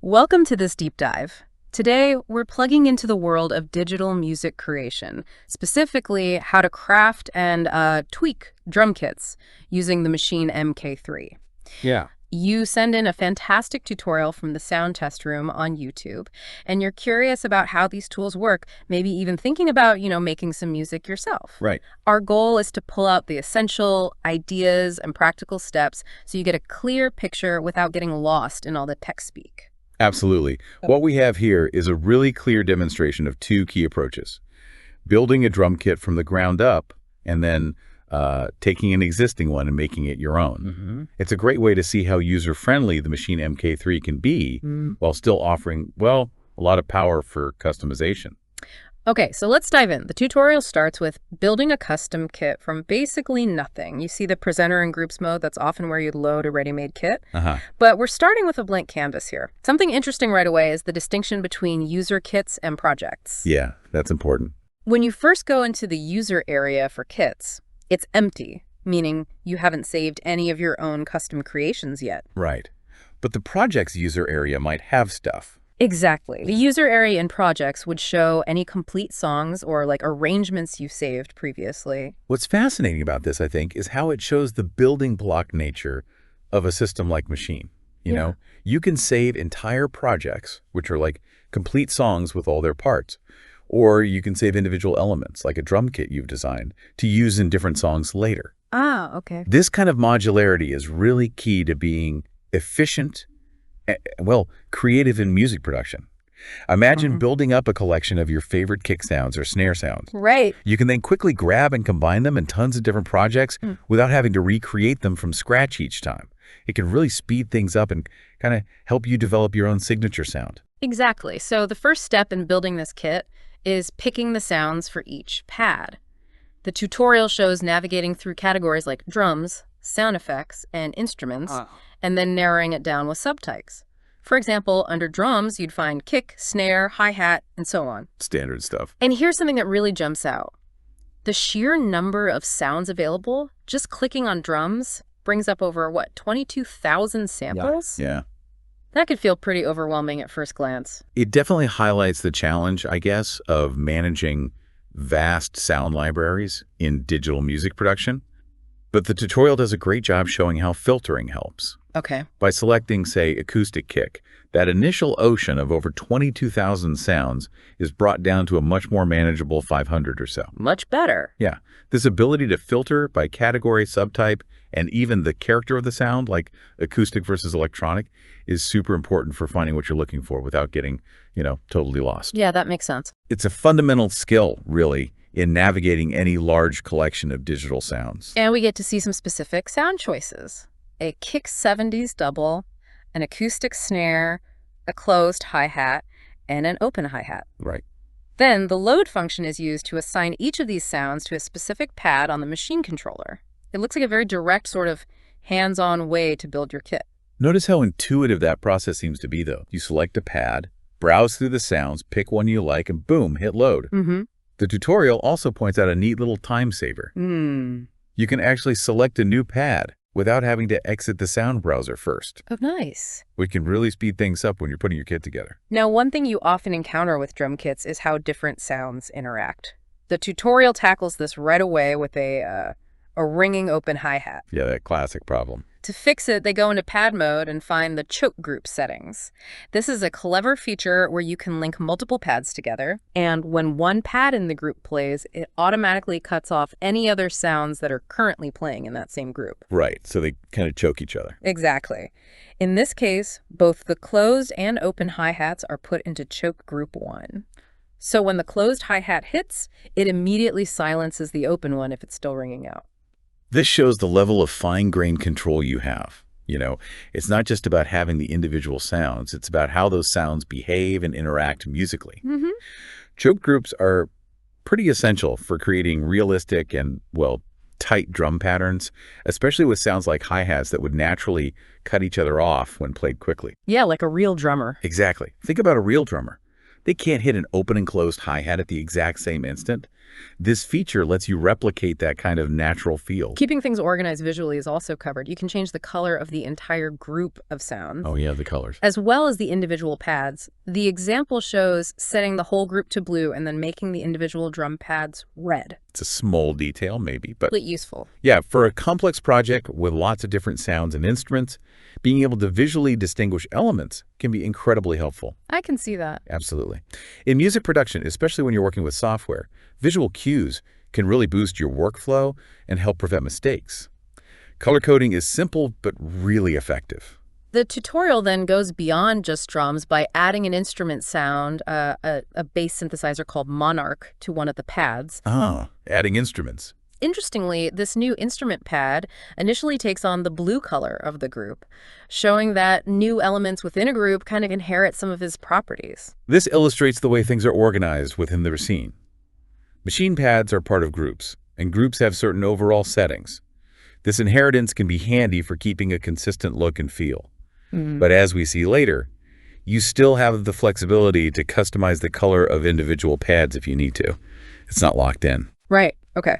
Welcome to this deep dive. Today, we're plugging into the world of digital music creation, specifically how to craft and tweak drum kits using the Maschine mk3. Yeah. You send in a fantastic tutorial from the Sound Test Room on YouTube, and you're curious about how these tools work, maybe even thinking about, making some music yourself. Right. Our goal is to pull out the essential ideas and practical steps so you get a clear picture without getting lost in all the tech speak. Absolutely. What we have here is a really clear demonstration of two key approaches. Building a drum kit from the ground up and then taking an existing one and making it your own. It's a great way to see how user-friendly the Maschine mk3 can be while still offering, well, a lot of power for customization. Okay, so let's dive in. The tutorial starts with building a custom kit from basically nothing. You see the presenter and groups mode, that's often where you'd load a ready-made kit. But we're starting with a blank canvas here. Something interesting right away is the distinction between user kits and projects. Yeah, that's important. When you first go into the user area for kits, it's empty, meaning you haven't saved any of your own custom creations yet. Right. But the project's user area might have stuff. Exactly. The user area in projects would show any complete songs or arrangements you saved previously. What's fascinating about this, I think, is how it shows the building block nature of a system like Maschine. You know, you can save entire projects, which are like complete songs with all their parts. Or you can save individual elements, like a drum kit you've designed, to use in different songs later. Ah, okay. This kind of modularity is really key to being efficient, well, creative in music production. Imagine building up a collection of your favorite kick sounds or snare sounds. Right. You can then quickly grab and combine them in tons of different projects without having to recreate them from scratch each time. It can really speed things up and kind of help you develop your own signature sound. Exactly. So the first step in building this kit is picking the sounds for each pad. The tutorial shows navigating through categories like drums, sound effects, and instruments, and then narrowing it down with subtypes. For example, under drums, you'd find kick, snare, hi-hat, and so on. Standard stuff. And here's something that really jumps out. The sheer number of sounds available, just clicking on drums, brings up over, 22,000 samples? Yeah. That could feel pretty overwhelming at first glance. It definitely highlights the challenge, I guess, of managing vast sound libraries in digital music production. But the tutorial does a great job showing how filtering helps. Okay. By selecting, say, acoustic kick, that initial ocean of over 22,000 sounds is brought down to a much more manageable 500 or so. Much better. Yeah. This ability to filter by category, subtype, and even the character of the sound, like acoustic versus electronic, is super important for finding what you're looking for without getting, totally lost. Yeah, that makes sense. It's a fundamental skill, really, in navigating any large collection of digital sounds. And we get to see some specific sound choices. A kick 70s double, an acoustic snare, a closed hi-hat, and an open hi-hat. Right. Then the load function is used to assign each of these sounds to a specific pad on the Maschine controller. It looks like a very direct sort of hands-on way to build your kit. Notice how intuitive that process seems to be, though. You select a pad, browse through the sounds, pick one you like, and boom, hit load. The tutorial also points out a neat little time saver. You can actually select a new pad without having to exit the sound browser first. Oh, nice. Which can really speed things up when you're putting your kit together. Now, one thing you often encounter with drum kits is how different sounds interact. The tutorial tackles this right away with a ringing open hi-hat. Yeah, that classic problem. To fix it, they go into pad mode and find the choke group settings. This is a clever feature where you can link multiple pads together, and when one pad in the group plays, it automatically cuts off any other sounds that are currently playing in that same group. Right, so they kind of choke each other. Exactly. In this case, both the closed and open hi-hats are put into choke group 1. So when the closed hi-hat hits, it immediately silences the open one if it's still ringing out. This shows the level of fine-grained control you have. It's not just about having the individual sounds, it's about how those sounds behave and interact musically. Choke groups are pretty essential for creating realistic and, tight drum patterns, especially with sounds like hi-hats that would naturally cut each other off when played quickly. Yeah, like a real drummer. Exactly. Think about a real drummer. They can't hit an open and closed hi-hat at the exact same instant. This feature lets you replicate that kind of natural feel. Keeping things organized visually is also covered. You can change the color of the entire group of sounds. Oh yeah, the colors. As well as the individual pads. The example shows setting the whole group to blue and then making the individual drum pads red. It's a small detail maybe, but Useful. yeah, for a complex project with lots of different sounds and instruments, being able to visually distinguish elements can be incredibly helpful. I can see that. Absolutely. In music production, especially when you're working with software, visual cues can really boost your workflow and help prevent mistakes. Color coding is simple but really effective. The tutorial then goes beyond just drums by adding an instrument sound, a bass synthesizer called Monarch, to one of the pads. Adding instruments. Interestingly, this new instrument pad initially takes on the blue color of the group, showing that new elements within a group kind of inherit some of its properties. This illustrates the way things are organized within the Maschine. Maschine pads are part of groups, and groups have certain overall settings. This inheritance can be handy for keeping a consistent look and feel. But as we see later, you still have the flexibility to customize the color of individual pads if you need to. It's not locked in. Right, okay.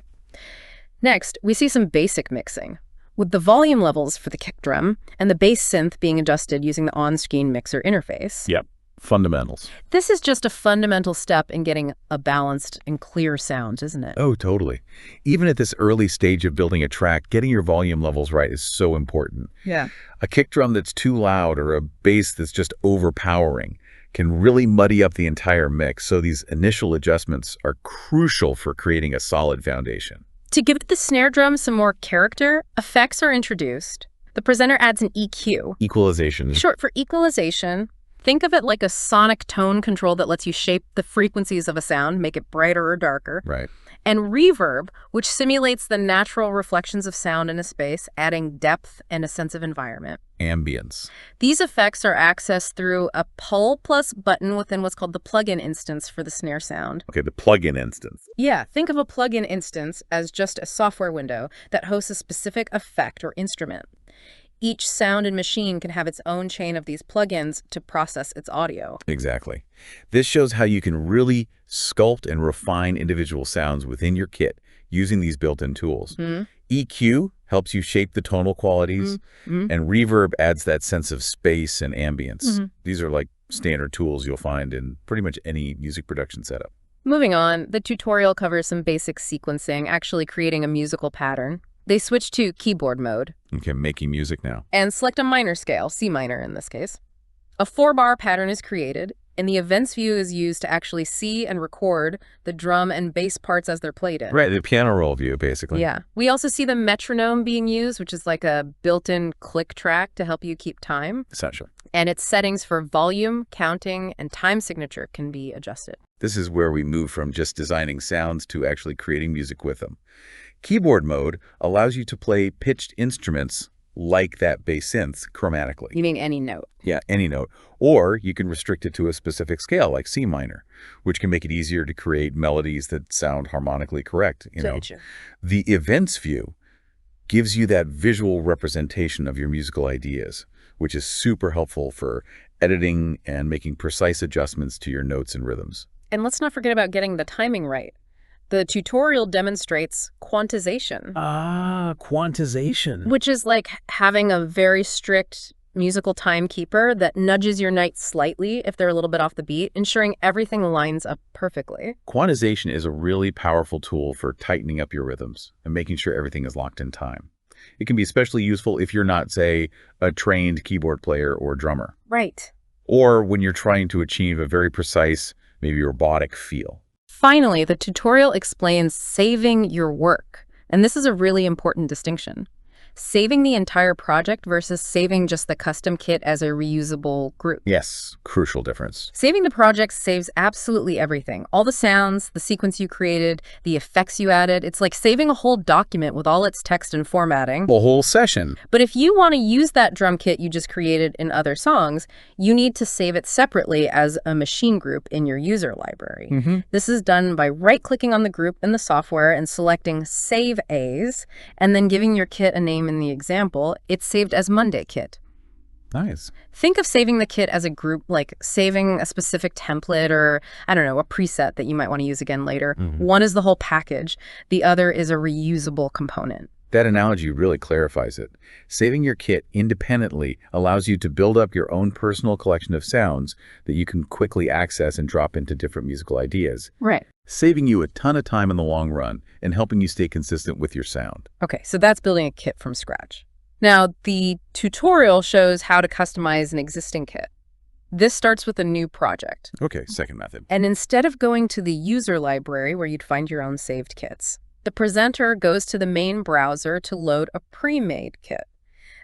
Next, we see some basic mixing, with the volume levels for the kick drum and the bass synth being adjusted using the on-screen mixer interface. Yep, fundamentals. This is just a fundamental step in getting a balanced and clear sound, isn't it? Oh, totally. Even at this early stage of building a track, getting your volume levels right is so important. Yeah. A kick drum that's too loud or a bass that's just overpowering can really muddy up the entire mix, so these initial adjustments are crucial for creating a solid foundation. To give the snare drum some more character, effects are introduced. The presenter adds an EQ. Equalization. Short for equalization. Think of it like a sonic tone control that lets you shape the frequencies of a sound, make it brighter or darker. Right. And reverb, which simulates the natural reflections of sound in a space, adding depth and a sense of environment. Ambience. These effects are accessed through a pull plus button within what's called the plugin instance for the snare sound. Okay, the plugin instance. Yeah, think of a plugin instance as just a software window that hosts a specific effect or instrument. Each sound and machine can have its own chain of these plugins to process its audio. Exactly. This shows how you can really sculpt and refine individual sounds within your kit using these built-in tools. EQ helps you shape the tonal qualities, and reverb adds that sense of space and ambience. These are like standard tools you'll find in pretty much any music production setup. Moving on, the tutorial covers some basic sequencing, actually creating a musical pattern. They switch to keyboard mode. Okay, making music now. And select a minor scale, C minor in this case. A 4-bar pattern is created, and the events view is used to actually see and record the drum and bass parts as they're played in. Right, the piano roll view, basically. Yeah. We also see the metronome being used, which is like a built-in click track to help you keep time. Essentially. And its settings for volume, counting, and time signature can be adjusted. This is where we move from just designing sounds to actually creating music with them. Keyboard mode allows you to play pitched instruments like that bass synth chromatically. You mean any note? Yeah, any note. Or you can restrict it to a specific scale like C minor, which can make it easier to create melodies that sound harmonically correct. The events view gives you that visual representation of your musical ideas, which is super helpful for editing and making precise adjustments to your notes and rhythms. And let's not forget about getting the timing right. The tutorial demonstrates quantization. Quantization. Which is like having a very strict musical timekeeper that nudges your notes slightly if they're a little bit off the beat, ensuring everything lines up perfectly. Quantization is a really powerful tool for tightening up your rhythms and making sure everything is locked in time. It can be especially useful if you're not, say, a trained keyboard player or drummer. Right. Or when you're trying to achieve a very precise, maybe robotic feel. Finally, the tutorial explains saving your work. And this is a really important distinction. Saving the entire project versus saving just the custom kit as a reusable group. Yes, crucial difference. Saving the project saves absolutely everything. All the sounds, the sequence you created, the effects you added. It's like saving a whole document with all its text and formatting. The whole session. But if you want to use that drum kit you just created in other songs, you need to save it separately as a Maschine group in your user library. This is done by right-clicking on the group in the software and selecting Save As, and then giving your kit a name in the example. It's saved as Monday Kit. Nice. Think of saving the kit as a group, like saving a specific template or, I don't know, a preset that you might want to use again later. One is the whole package. The other is a reusable component. That analogy really clarifies it. Saving your kit independently allows you to build up your own personal collection of sounds that you can quickly access and drop into different musical ideas, Right. saving you a ton of time in the long run and helping you stay consistent with your sound. Okay, so that's building a kit from scratch. Now, the tutorial shows how to customize an existing kit. This starts with a new project. Okay, second method. And instead of going to the user library where you'd find your own saved kits, the presenter goes to the main browser to load a pre-made kit.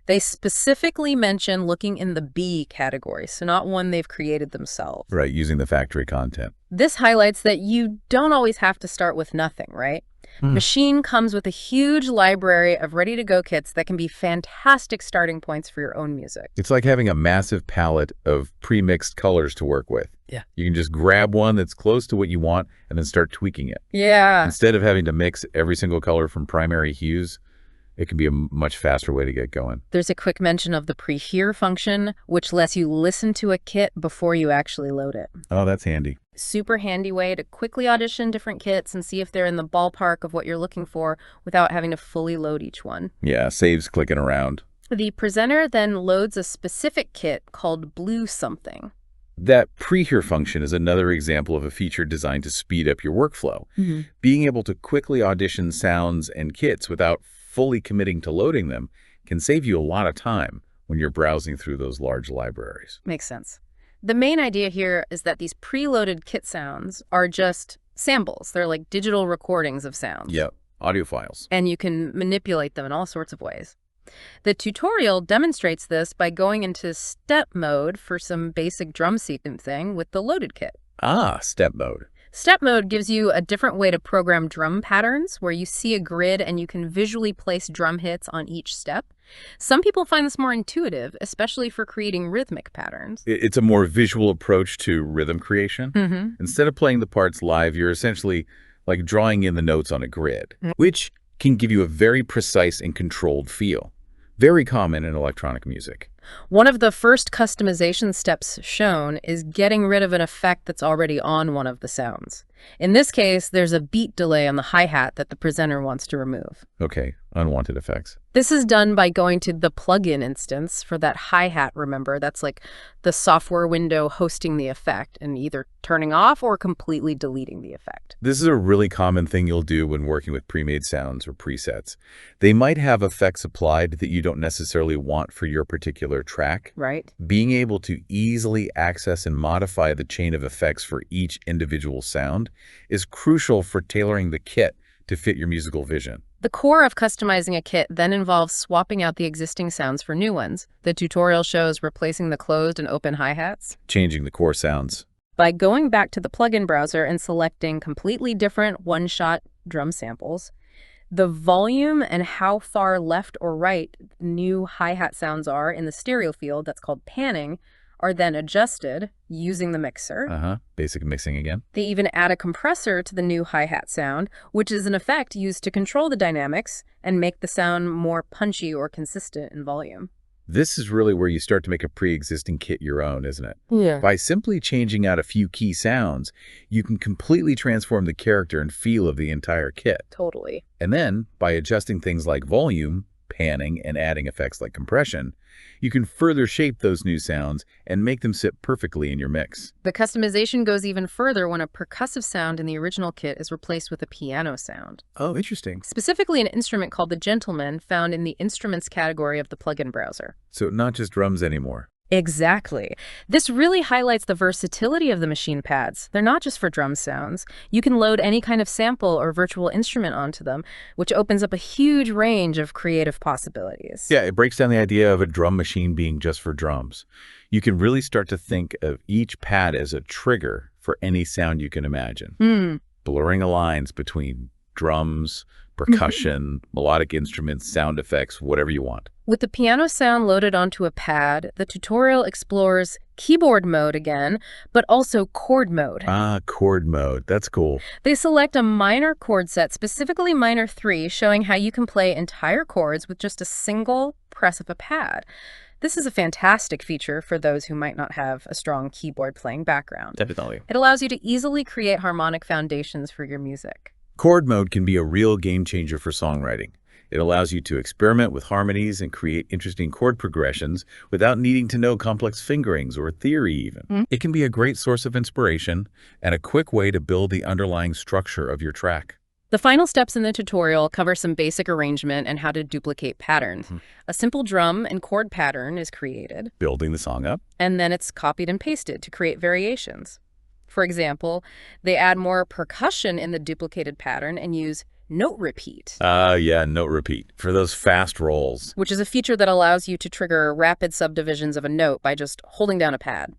They specifically mention looking in the B category, so not one they've created themselves. Right, using the factory content. This highlights that you don't always have to start with nothing, right? Maschine comes with a huge library of ready-to-go kits that can be fantastic starting points for your own music. It's like having a massive palette of pre-mixed colors to work with. Yeah. You can just grab one that's close to what you want and then start tweaking it. Yeah. Instead of having to mix every single color from primary hues, it can be a much faster way to get going. There's a quick mention of the pre-hear function, which lets you listen to a kit before you actually load it. Oh, that's handy. Super handy way to quickly audition different kits and see if they're in the ballpark of what you're looking for without having to fully load each one. Yeah, saves clicking around. The presenter then loads a specific kit called Blue something. That pre-hear function is another example of a feature designed to speed up your workflow. Being able to quickly audition sounds and kits without fully committing to loading them can save you a lot of time when you're browsing through those large libraries. Makes sense. The main idea here is that these preloaded kit sounds are just samples. They're like digital recordings of sounds. Yep, audio files. And you can manipulate them in all sorts of ways. The tutorial demonstrates this by going into step mode for some basic drum sequencing with the loaded kit. Ah, step mode. Step mode gives you a different way to program drum patterns where you see a grid and you can visually place drum hits on each step. Some people find this more intuitive, especially for creating rhythmic patterns. It's a more visual approach to rhythm creation. Instead of playing the parts live, you're essentially like drawing in the notes on a grid, which can give you a very precise and controlled feel. Very common in electronic music. One of the first customization steps shown is getting rid of an effect that's already on one of the sounds. In this case, there's a beat delay on the hi-hat that the presenter wants to remove. Okay, unwanted effects. This is done by going to the plugin instance for that hi-hat, remember? That's like the software window hosting the effect and either turning off or completely deleting the effect. This is a really common thing you'll do when working with pre-made sounds or presets. They might have effects applied that you don't necessarily want for your particular track. Right. Being able to easily access and modify the chain of effects for each individual sound is crucial for tailoring the kit to fit your musical vision. The core of customizing a kit then involves swapping out the existing sounds for new ones. The tutorial shows replacing the closed and open hi-hats. Changing the core sounds. By going back to the plugin browser and selecting completely different one-shot drum samples, the volume and how far left or right new hi-hat sounds are in the stereo field, that's called panning, are then adjusted using the mixer. Basic mixing again. They even add a compressor to the new hi-hat sound, which is an effect used to control the dynamics and make the sound more punchy or consistent in volume. This is really where you start to make a pre-existing kit your own, isn't it? Yeah. By simply changing out a few key sounds, you can completely transform the character and feel of the entire kit. Totally. And then, by adjusting things like volume, panning, and adding effects like compression, you can further shape those new sounds and make them sit perfectly in your mix. The customization goes even further when a percussive sound in the original kit is replaced with a piano sound. Oh, interesting. Specifically an instrument called the Gentleman found in the Instruments category of the plugin browser. So not just drums anymore. Exactly. This really highlights the versatility of the Maschine pads. They're not just for drum sounds. You can load any kind of sample or virtual instrument onto them, which opens up a huge range of creative possibilities. Yeah, it breaks down the idea of a drum machine being just for drums. You can really start to think of each pad as a trigger for any sound you can imagine. Blurring the lines between drums, percussion, melodic instruments, sound effects, whatever you want. With the piano sound loaded onto a pad, the tutorial explores keyboard mode again, but also chord mode. Ah, chord mode. That's cool. They select a minor chord set, specifically minor 3, showing how you can play entire chords with just a single press of a pad. This is a fantastic feature for those who might not have a strong keyboard playing background. Definitely. It allows you to easily create harmonic foundations for your music. Chord mode can be a real game changer for songwriting. It allows you to experiment with harmonies and create interesting chord progressions without needing to know complex fingerings or theory even. It can be a great source of inspiration and a quick way to build the underlying structure of your track. The final steps in the tutorial cover some basic arrangement and how to duplicate patterns. A simple drum and chord pattern is created, Building the song up. and then it's copied and pasted to create variations. For example, they add more percussion in the duplicated pattern and use note repeat, Yeah, note repeat for those fast rolls. which is a feature that allows you to trigger rapid subdivisions of a note by just holding down a pad.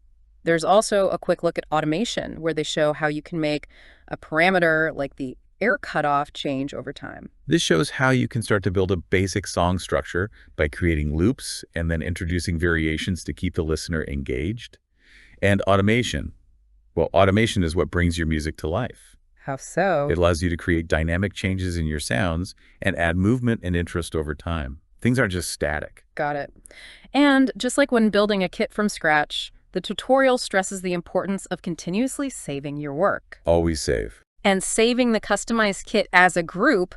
There's also a quick look at automation, where they show how you can make a parameter like the air cutoff change over time. This shows how you can start to build a basic song structure by creating loops and then introducing variations to keep the listener engaged. And automation. Well, automation is what brings your music to life. How so? It allows you to create dynamic changes in your sounds and add movement and interest over time. Things aren't just static. Got it. And just like when building a kit from scratch, the tutorial stresses the importance of continuously saving your work. Always save. And saving the customized kit as a group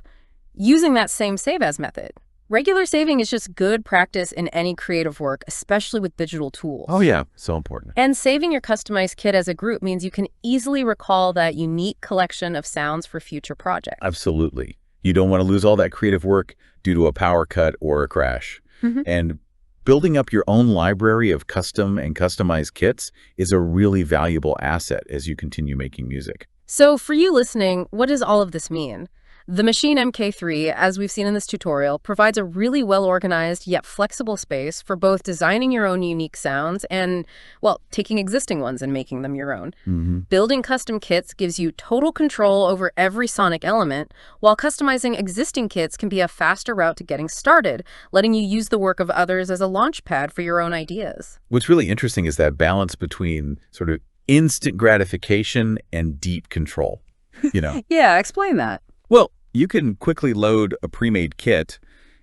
using that same save as method. Regular saving is just good practice in any creative work, especially with digital tools. Oh yeah, so important. And saving your customized kit as a group means you can easily recall that unique collection of sounds for future projects. Absolutely. You don't want to lose all that creative work due to a power cut or a crash. And building up your own library of custom and customized kits is a really valuable asset as you continue making music. So for you listening, what does all of this mean? The Maschine mk3, as we've seen in this tutorial, provides a really well-organized yet flexible space for both designing your own unique sounds and, well, taking existing ones and making them your own. Building custom kits gives you total control over every sonic element, while customizing existing kits can be a faster route to getting started, letting you use the work of others as a launch pad for your own ideas. What's really interesting is that balance between sort of instant gratification and deep control, you know? Yeah, explain that. Well, you can quickly load a pre-made kit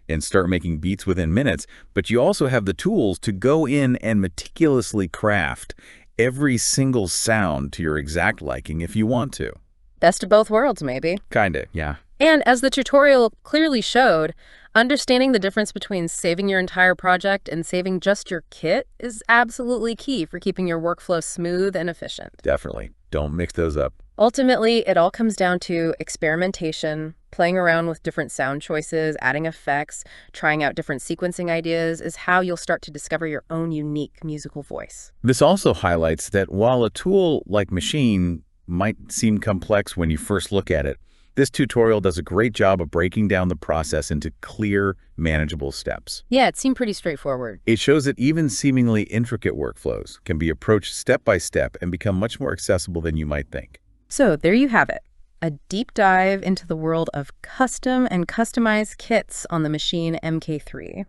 and start making beats within minutes, but you also have the tools to go in and meticulously craft every single sound to your exact liking if you want to. Best of both worlds, maybe. Kinda, yeah. And as the tutorial clearly showed, understanding the difference between saving your entire project and saving just your kit is absolutely key for keeping your workflow smooth and efficient. Definitely. Don't mix those up. Ultimately, it all comes down to experimentation, playing around with different sound choices, adding effects, trying out different sequencing ideas is how you'll start to discover your own unique musical voice. This also highlights that while a tool like Maschine might seem complex when you first look at it, this tutorial does a great job of breaking down the process into clear, manageable steps. Yeah, it seemed pretty straightforward. It shows that even seemingly intricate workflows can be approached step by step and become much more accessible than you might think. So there you have it, a deep dive into the world of custom and customized kits on the Maschine mk3.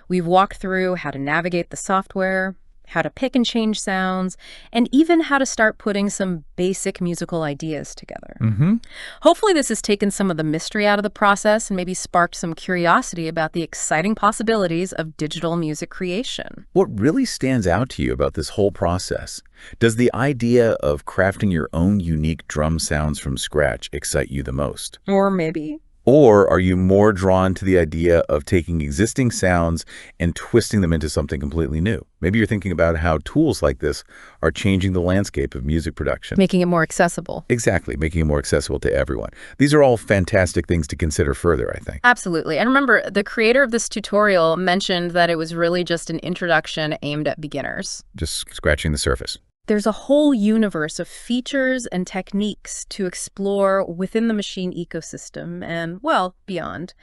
We've walked through how to navigate the software, how to pick and change sounds, and even how to start putting some basic musical ideas together. Hopefully this has taken some of the mystery out of the process and maybe sparked some curiosity about the exciting possibilities of digital music creation. What really stands out to you about this whole process? Does the idea of crafting your own unique drum sounds from scratch excite you the most? Or maybe. Or are you more drawn to the idea of taking existing sounds and twisting them into something completely new? Maybe you're thinking about how tools like this are changing the landscape of music production. Making it more accessible. Exactly, making it more accessible to everyone. These are all fantastic things to consider further, I think. Absolutely. And remember, the creator of this tutorial mentioned that it was really just an introduction aimed at beginners. Just scratching the surface. There's a whole universe of features and techniques to explore within the Maschine ecosystem and, well, beyond.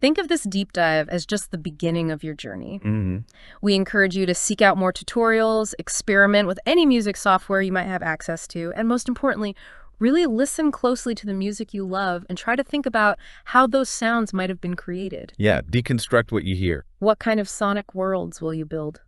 Think of this deep dive as just the beginning of your journey. We encourage you to seek out more tutorials, experiment with any music software you might have access to, and most importantly, really listen closely to the music you love and try to think about how those sounds might have been created. Yeah, deconstruct what you hear. What kind of sonic worlds will you build?